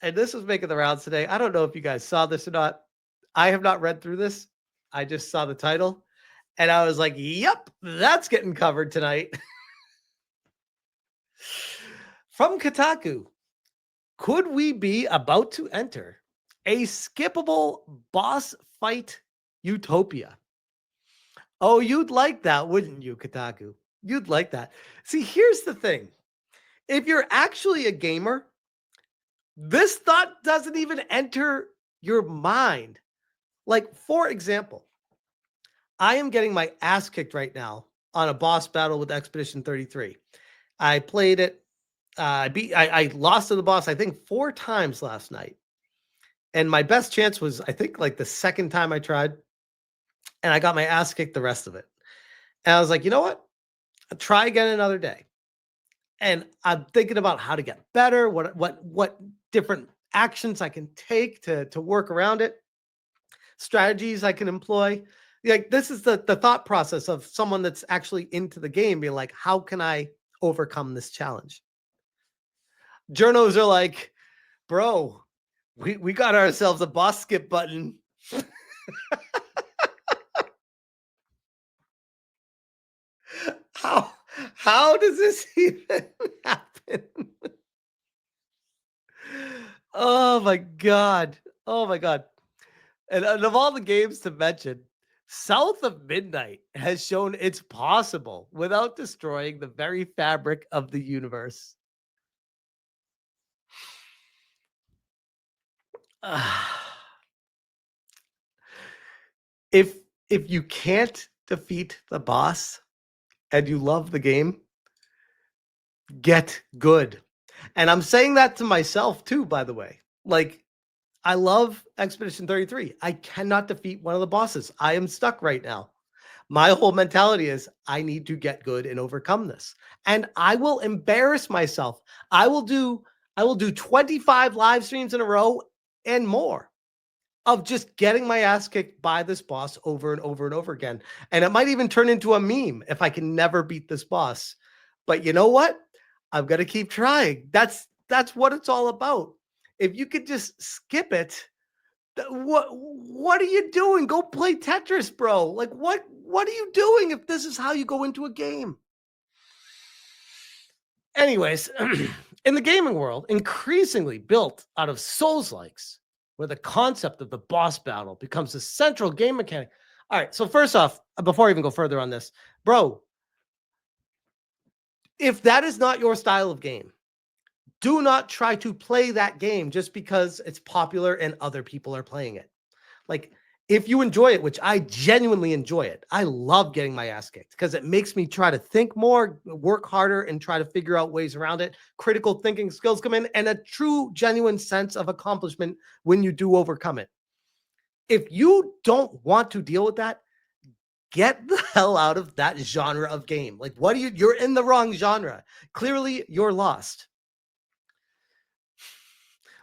and this was making the rounds today. I don't know if you guys saw this or not. I have not read through this. I just saw the title, and I was like, "Yep, that's getting covered tonight." From Kotaku, could we be about to enter a skippable boss fight utopia? Oh, you'd like that, wouldn't you, Kotaku? You'd like that. See, here's the thing. If you're actually a gamer, this thought doesn't even enter your mind. Like, for example, I am getting my ass kicked right now on a boss battle with Expedition 33. I played it. I lost to the boss, I think, 4 times last night. And my best chance was, I think, like the second time I tried. And I got my ass kicked the rest of it. And I was like, you know what? I'll try again another day. And I'm thinking about how to get better, what different actions I can take to work around it, strategies I can employ. Like, this is the thought process of someone that's actually into the game, being like, how can I overcome this challenge? Journos are like, bro, we got ourselves a boss skip button. How does this even happen? Oh my god. Oh my god. And of all the games to mention, South of Midnight has shown it's possible without destroying the very fabric of the universe. if if you can't defeat the boss and you love the game, get good. And I'm saying that to myself too, by the way. Like, I love Expedition 33. I cannot defeat one of the bosses. I am stuck right now. My whole mentality is I need to get good and overcome this. And I will embarrass myself. I will do 25 live streams in a row and more of just getting my ass kicked by this boss over and over and over again. And it might even turn into a meme if I can never beat this boss. But you know what? I'm going to keep trying. That's what it's all about. If you could just skip it, what are you doing? Go play Tetris, bro. Like, what are you doing if this is how you go into a game? Anyways, in the gaming world, increasingly built out of Souls-likes, where the concept of the boss battle becomes a central game mechanic. All right, so first off, before I even go further on this, bro, if that is not your style of game, do not try to play that game just because it's popular and other people are playing it. Like, if you enjoy it, which I genuinely enjoy it, I love getting my ass kicked because it makes me try to think more, work harder, and try to figure out ways around it. Critical thinking skills come in, and a true, genuine sense of accomplishment when you do overcome it. If you don't want to deal with that, get the hell out of that genre of game. Like, what are you're in the wrong genre. Clearly, you're lost.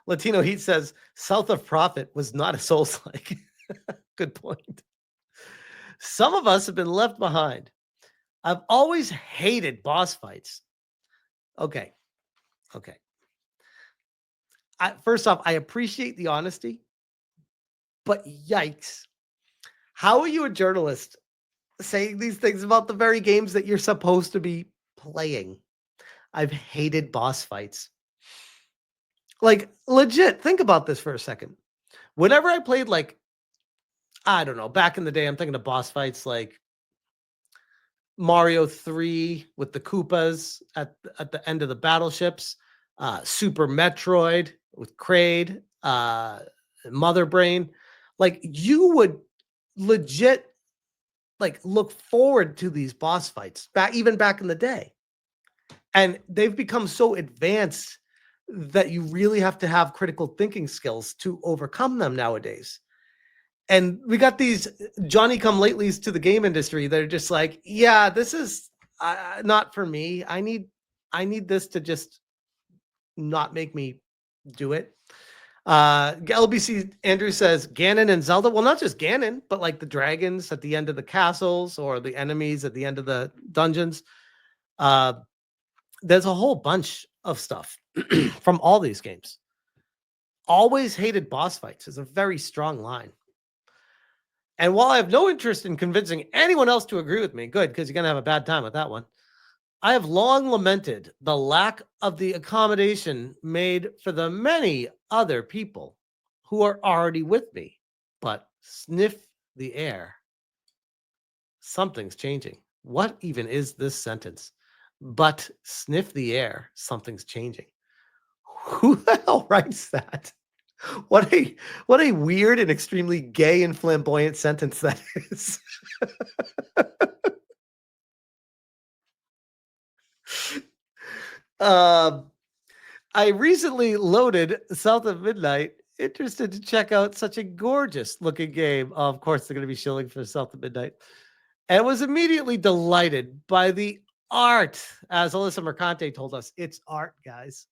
Latino Heat says, South of Prophet was not a Souls-like. Good point. Some of us have been left behind. I've always hated boss fights. Okay. First off, I appreciate the honesty, but yikes. How are you a journalist saying these things about the very games that you're supposed to be playing? I've hated boss fights. Like, legit, think about this for a second. Whenever I played, like, I don't know, back in the day, I'm thinking of boss fights like Mario 3 with the Koopas at the end of the battleships, Super Metroid with Kraid, Mother Brain. Like, you would legit like look forward to these boss fights even back in the day. And they've become so advanced that you really have to have critical thinking skills to overcome them nowadays. And we got these Johnny come latelys to the game industry that are just like, yeah, this is not for me. I need this to just not make me do it. LBC Andrew says Ganon and Zelda. Well, not just Ganon, but like the dragons at the end of the castles or the enemies at the end of the dungeons. There's a whole bunch of stuff from all these games. always hated boss fights is a very strong line. And while I have no interest in convincing anyone else to agree with me, good, because you're going to have a bad time with that one. I have long lamented the lack of the accommodation made for the many other people who are already with me. But sniff the air. Something's changing. What even is this sentence? But sniff the air. Something's changing. Who the hell writes that? What a weird and extremely gay and flamboyant sentence that is. I recently loaded South of Midnight, interested to check out such a gorgeous looking game. Oh, of course, they're going to be shilling for South of Midnight. And was immediately delighted by the art. As Alyssa Mercante told us, it's art, guys.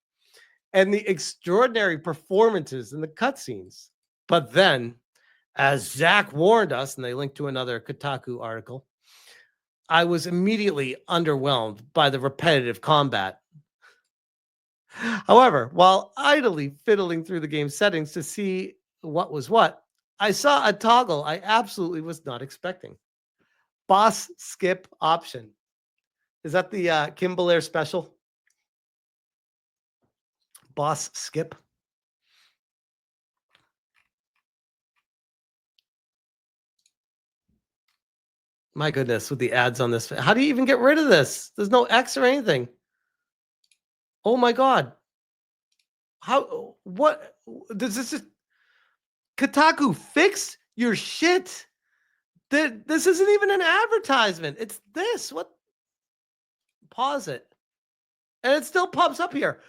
And the extraordinary performances in the cutscenes. But then, as Zach warned us, and they linked to another Kotaku article, I was immediately underwhelmed by the repetitive combat. However, while idly fiddling through the game settings to see what was what, I saw a toggle I absolutely was not expecting. Boss skip option. Is that the Kim Belair special? Boss skip. My goodness, with the ads on this. How do you even get rid of this? There's no X or anything. Oh my God. How, what, does this just, Kotaku, fix your shit. This isn't even an advertisement. It's this. What? Pause it. And it still pops up here.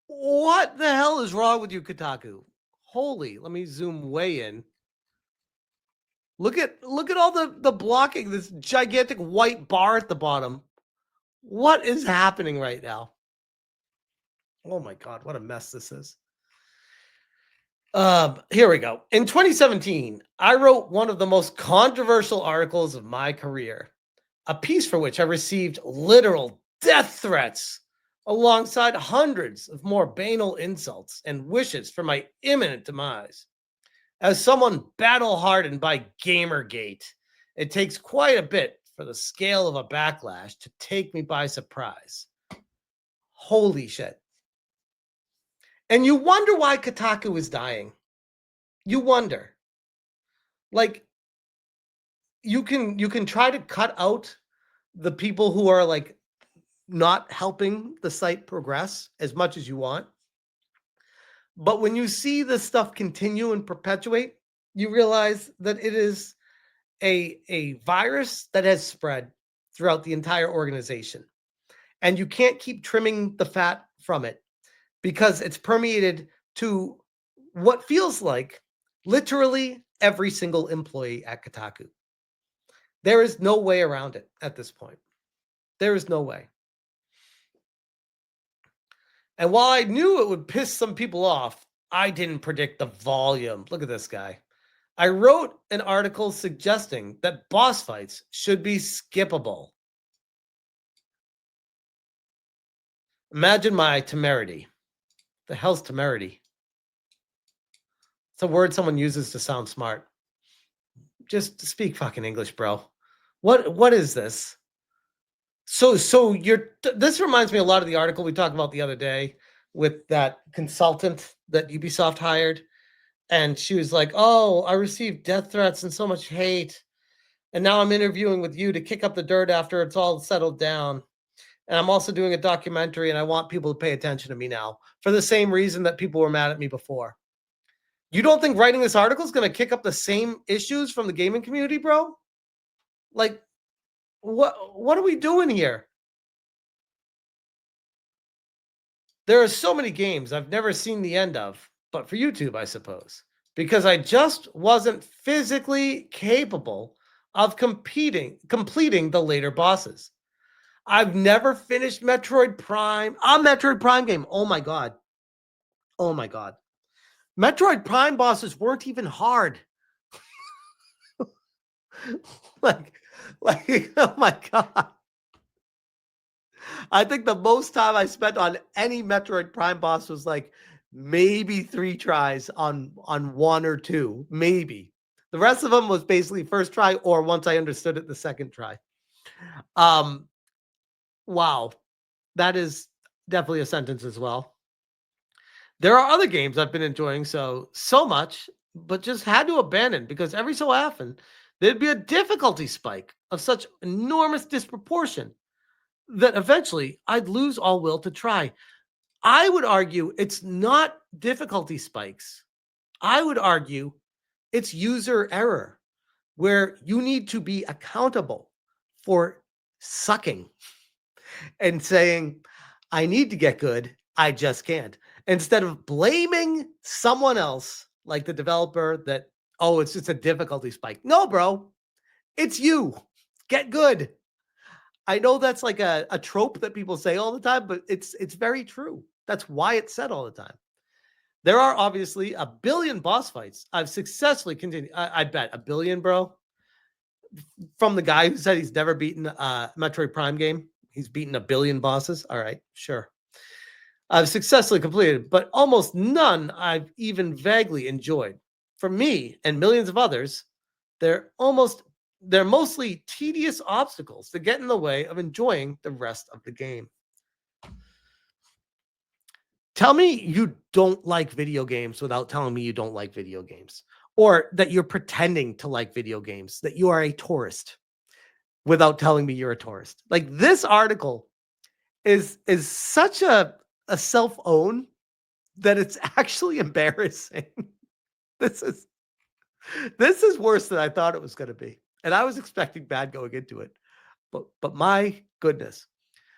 What the hell is wrong with you, Kotaku? Holy, let me zoom way in. Look at all the blocking, this gigantic white bar at the bottom. What is happening right now? Oh my God, what a mess this is. Here we go. In 2017, I wrote one of the most controversial articles of my career, a piece for which I received literal death threats alongside hundreds of more banal insults and wishes for my imminent demise. As someone battle-hardened by Gamergate, it takes quite a bit for the scale of a backlash to take me by surprise. Holy shit. And you wonder why Kotaku is dying. You wonder. Like, you can try to cut out the people who are like not helping the site progress as much as you want. But when you see this stuff continue and perpetuate, you realize that it is a virus that has spread throughout the entire organization. And you can't keep trimming the fat from it because it's permeated to what feels like literally every single employee at Kotaku. There is no way around it at this point. There is no way. And while I knew it would piss some people off, I didn't predict the volume. Look at this guy. I wrote an article suggesting that boss fights should be skippable. Imagine my temerity. The hell's temerity? It's a word someone uses to sound smart. Just speak fucking English, bro. What is this? So this reminds me a lot of the article we talked about the other day with that consultant that Ubisoft hired. And she was like, oh, I received death threats and so much hate. And now I'm interviewing with you to kick up the dirt after it's all settled down. And I'm also doing a documentary and I want people to pay attention to me now for the same reason that people were mad at me before. You don't think writing this article is going to kick up the same issues from the gaming community, bro? Like, what are we doing here? There are so many games I've never seen the end of, but for YouTube, I suppose, because I just wasn't physically capable of completing the later bosses. I've never finished Metroid Prime. A Metroid Prime game. Oh my God. Oh my God. Metroid Prime bosses weren't even hard. like, oh my God. I think the most time I spent on any Metroid Prime boss was like maybe 3 tries on 1 or 2, maybe. The rest of them was basically first try or once I understood it the second try. Um, wow. That is definitely a sentence as well. There are other games I've been enjoying so much, but just had to abandon because every so often there'd be a difficulty spike of such enormous disproportion that eventually I'd lose all will to try. I would argue it's not difficulty spikes. I would argue it's user error where you need to be accountable for sucking and saying, I need to get good. I just can't. Instead of blaming someone else, like the developer, that, oh, it's just a difficulty spike. No, bro, it's you. Get good. I know that's like a trope that people say all the time, but it's very true. That's why it's said all the time. There are obviously a billion boss fights I've successfully continued. I bet a billion, bro. From the guy who said he's never beaten a Metroid Prime game, he's beaten a billion bosses. All right, sure. I've successfully completed, but almost none I've even vaguely enjoyed. For me and millions of others, they're mostly tedious obstacles that get in the way of enjoying the rest of the game. Tell me you don't like video games without telling me you don't like video games, or that you're pretending to like video games, that you are a tourist without telling me you're a tourist. Like this article is such a self-own that it's actually embarrassing. This is this is worse than I thought it was going to be. And I was expecting bad going into it. But my goodness.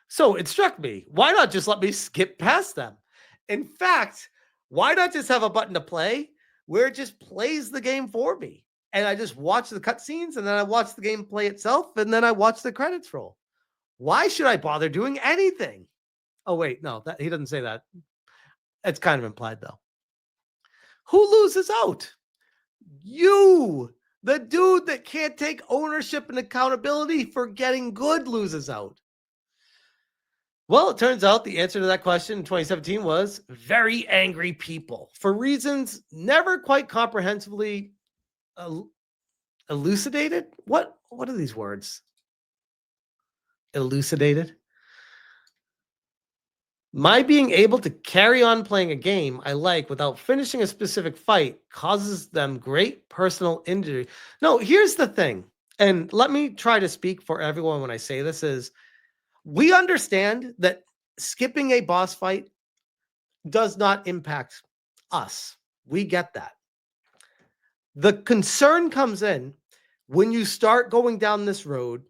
So it struck me, why not just let me skip past them? In fact, why not just have a button to play where it just plays the game for me? And I just watch the cutscenes and then I watch the game play itself and then I watch the credits roll. Why should I bother doing anything? Oh, wait, no, that he doesn't say that. It's kind of implied though. Who loses out? You, the dude that can't take ownership and accountability for getting good, loses out. Well, it turns out the answer to that question in 2017 was very angry people for reasons never quite comprehensively elucidated. What are these words? Elucidated? My being able to carry on playing a game I like without finishing a specific fight causes them great personal injury. No, here's the thing. And let me try to speak for everyone when I say this is we understand that skipping a boss fight does not impact us. We get that. The concern comes in when you start going down this road,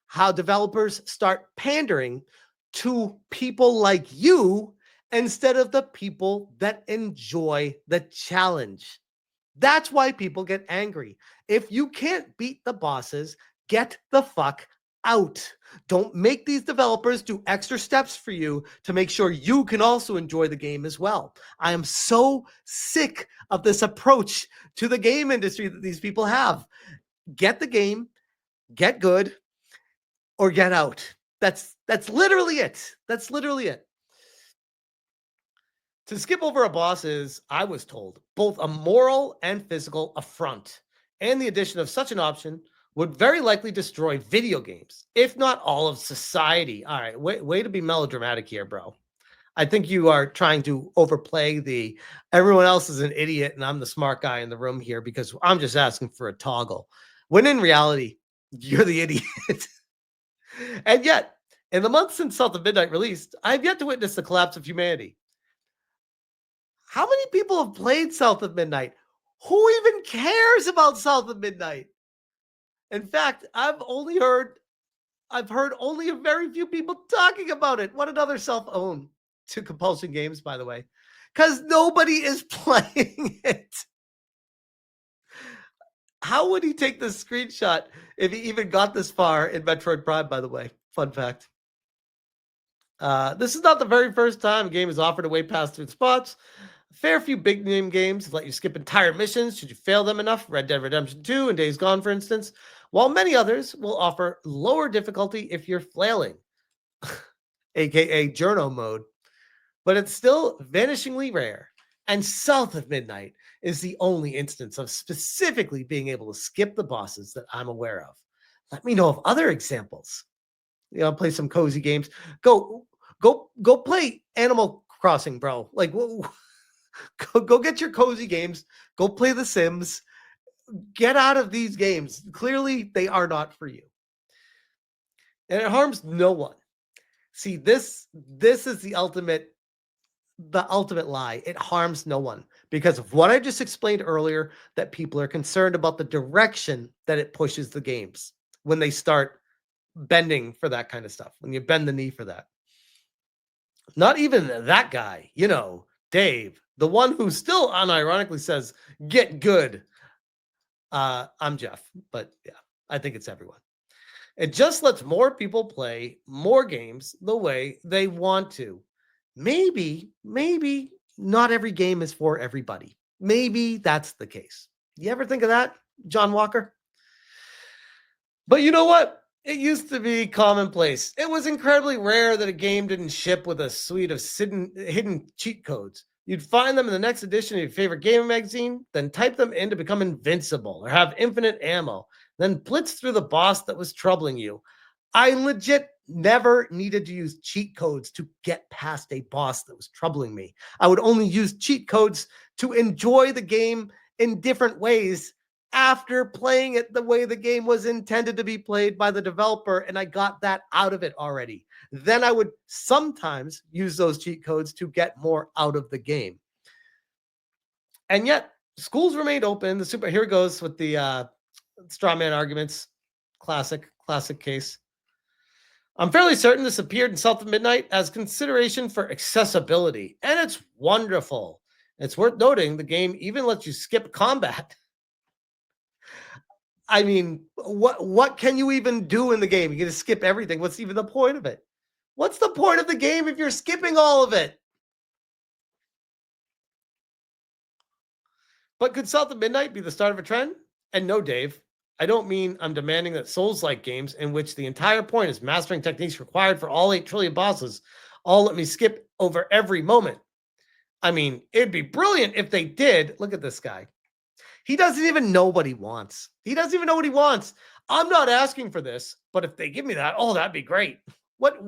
how developers start pandering to people like you instead of the people that enjoy the challenge. That's why people get angry. If you can't beat the bosses, get the fuck out. Don't make these developers do extra steps for you to make sure you can also enjoy the game as well. I am so sick of this approach to the game industry that these people have. Get the game, get good, or get out. That's literally it. That's literally it. To skip over a boss is, I was told, both a moral and physical affront, and the addition of such an option would very likely destroy video games, if not all of society. All right, way to be melodramatic here, bro. I think you are trying to overplay the everyone else is an idiot and I'm the smart guy in the room here because I'm just asking for a toggle. When in reality, you're the idiot. And yet, in the months since South of Midnight released, I've yet to witness the collapse of humanity. How many people have played South of Midnight? Who even cares about South of Midnight? In fact, I've heard only a very few people talking about it. What another self-own to Compulsion Games, by the way, because nobody is playing it. How would he take this screenshot if he even got this far in Metroid Prime, by the way? Fun fact. This is not the very first time a game is offered a way past through spots. A fair few big name games let you skip entire missions should you fail them enough. Red Dead Redemption 2 and Days Gone, for instance, while many others will offer lower difficulty if you're flailing, aka Journo mode. But it's still vanishingly rare. And South of Midnight is the only instance of specifically being able to skip the bosses that I'm aware of. Let me know of other examples. Play some cozy games. Go play Animal Crossing, bro. Like, go get your cozy games. Go play The Sims. Get out of these games. Clearly, they are not for you. And it harms no one. See, this is the ultimate lie. It harms no one because of what I just explained earlier, that people are concerned about the direction that it pushes the games when they start bending for that kind of stuff, when you bend the knee for that. Not even that guy, Dave, the one who still unironically says, get good. I'm Jeff, but yeah, I think it's everyone. It just lets more people play more games the way they want to. Maybe not every game is for everybody. Maybe that's the case. You ever think of that, John Walker? But you know what? It used to be commonplace. It was incredibly rare that a game didn't ship with a suite of hidden cheat codes. You'd find them in the next edition of your favorite gaming magazine, then type them in to become invincible or have infinite ammo, then blitz through the boss that was troubling you. I legit never needed to use cheat codes to get past a boss that was troubling me. I would only use cheat codes to enjoy the game in different ways after playing it the way the game was intended to be played by the developer, and I got that out of it already. Then I would sometimes use those cheat codes to get more out of the game. And yet, schools remained open. Here it goes with the straw man arguments. Classic case. I'm fairly certain this appeared in South of Midnight as consideration for accessibility, and it's wonderful. It's worth noting the game even lets you skip combat. I mean, what can you even do in the game? You're going to skip everything. What's even the point of it? What's the point of the game if you're skipping all of it? But could South of Midnight be the start of a trend? And no, Dave, I don't mean I'm demanding that Souls-like games in which the entire point is mastering techniques required for all 8 trillion bosses all let me skip over every moment. I mean, it'd be brilliant if they did. Look at this guy. He doesn't even know what he wants. I'm not asking for this, but if they give me that, that'd be great. What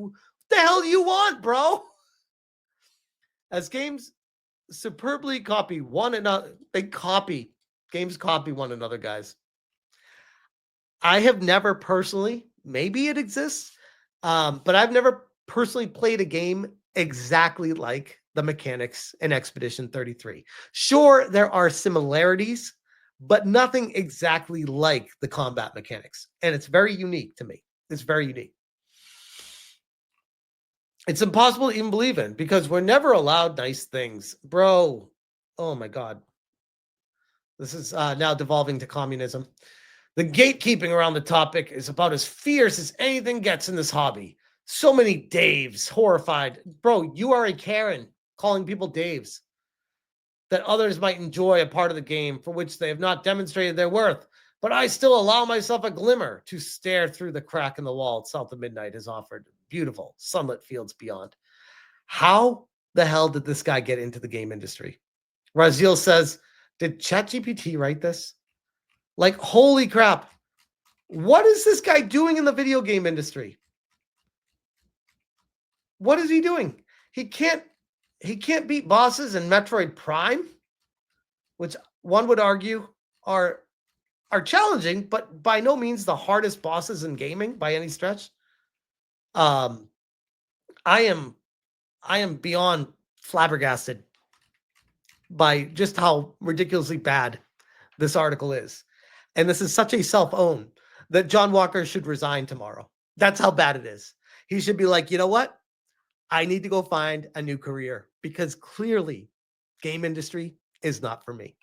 the hell do you want, bro? As games superbly copy one another, games copy one another, guys. I have never personally, maybe it exists, but I've never personally played a game exactly like the mechanics in Expedition 33. Sure, there are similarities, but nothing exactly like the combat mechanics. And it's very unique to me. It's very unique. It's impossible to even believe in because we're never allowed nice things. Bro, oh my God. This is now devolving to communism. The gatekeeping around the topic is about as fierce as anything gets in this hobby. So many Daves, horrified. Bro, you are a Karen calling people Daves. That others might enjoy a part of the game for which they have not demonstrated their worth. But I still allow myself a glimmer to stare through the crack in the wall South of Midnight has offered. Beautiful sunlit fields beyond. How the hell did this guy get into the game industry? Raziel says, did ChatGPT write this? Like, holy crap. What is this guy doing in the video game industry? What is he doing? He can't beat bosses in Metroid Prime, which one would argue are challenging, but by no means the hardest bosses in gaming by any stretch. I am beyond flabbergasted by just how ridiculously bad this article is. And this is such a self-own that John Walker should resign tomorrow. That's how bad it is. He should be like, you know what? I need to go find a new career because clearly game industry is not for me.